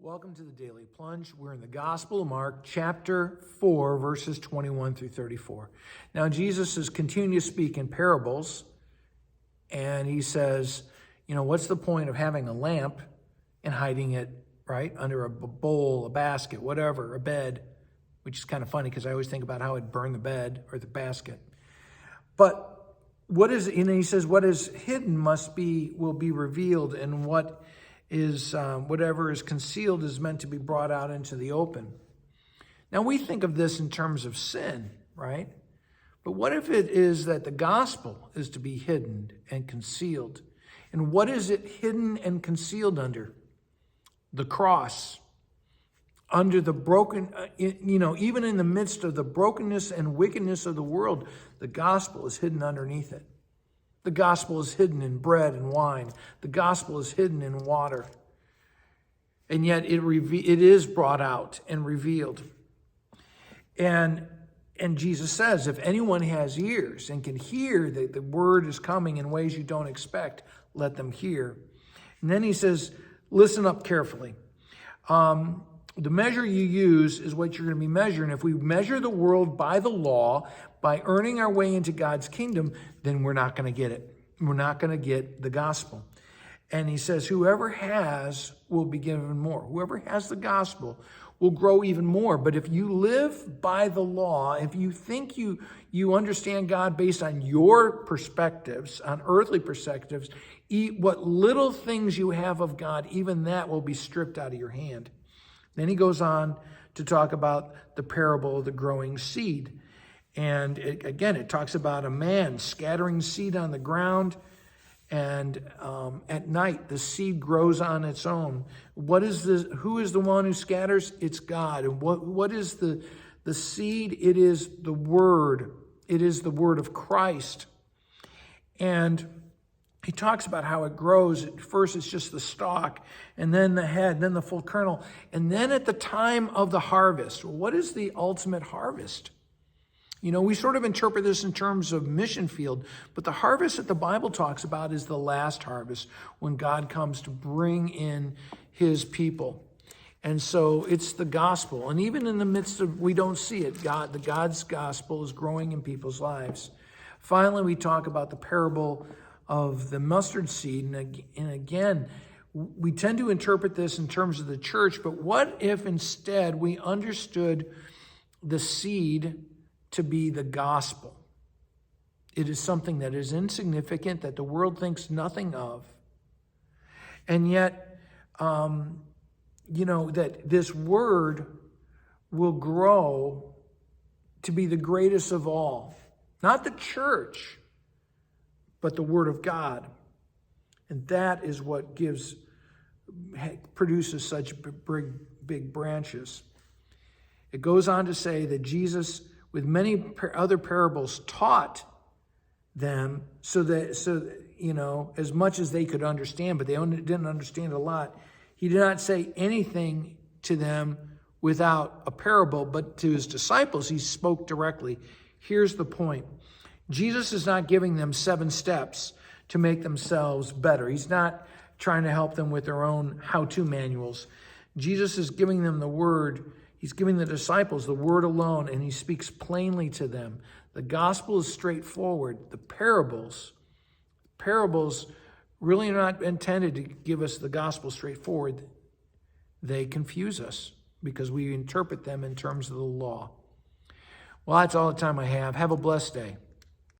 Welcome to the Daily Plunge. We're in the Gospel of Mark, chapter 4, verses 21 through 34. Now, Jesus is continuing to speak in parables, and he says, what's the point of having a lamp and hiding it, right, under a bowl, a basket, whatever, a bed, which is kind of funny because I always think about how it'd burn the bed or the basket. But he says, what is hidden will be revealed, and whatever is concealed is meant to be brought out into the open. Now, we think of this in terms of sin, right? But what if it is that the gospel is to be hidden and concealed? And what is it hidden and concealed under? The cross. Under the broken, even in the midst of the brokenness and wickedness of the world, the gospel is hidden underneath it. The gospel is hidden in bread and wine. The gospel is hidden in water. And yet it is brought out and revealed. And Jesus says, if anyone has ears and can hear that the word is coming in ways you don't expect, let them hear. And then he says, listen up carefully. The measure you use is what you're going to be measuring. If we measure the world by the law, by earning our way into God's kingdom, then we're not going to get it. We're not going to get the gospel. And he says, whoever has will be given more. Whoever has the gospel will grow even more. But if you live by the law, if you think you understand God based on your perspectives, on earthly perspectives, what little things you have of God, even that will be stripped out of your hand. Then he goes on to talk about the parable of the growing seed. And it talks about a man scattering seed on the ground, and at night the seed grows on its own. Who is the one who scatters? It's God. And what is the seed? It is the word. It is the word of Christ. And he talks about how it grows. At first, it's just the stalk, and then the head, then the full kernel. And then at the time of the harvest, what is the ultimate harvest? We sort of interpret this in terms of mission field, but the harvest that the Bible talks about is the last harvest, when God comes to bring in his people. And so it's the gospel. And even in the midst of, we don't see it, God's gospel is growing in people's lives. Finally, we talk about the parable of the mustard seed. And again, we tend to interpret this in terms of the church, but what if instead we understood the seed to be the gospel? It is something that is insignificant, that the world thinks nothing of. And yet, that this word will grow to be the greatest of all. Not the church, but the word of God. And that is what produces such big branches. It goes on to say that Jesus, with many other parables, taught them so as much as they could understand, but they didn't understand a lot. He did not say anything to them without a parable, but to his disciples, he spoke directly. Here's the point. Jesus is not giving them 7 steps to make themselves better. He's not trying to help them with their own how-to manuals. Jesus is giving them the word. He's giving the disciples the word alone, and he speaks plainly to them. The gospel is straightforward. The parables really are not intended to give us the gospel straightforward. They confuse us because we interpret them in terms of the law. Well, that's all the time I have. Have a blessed day.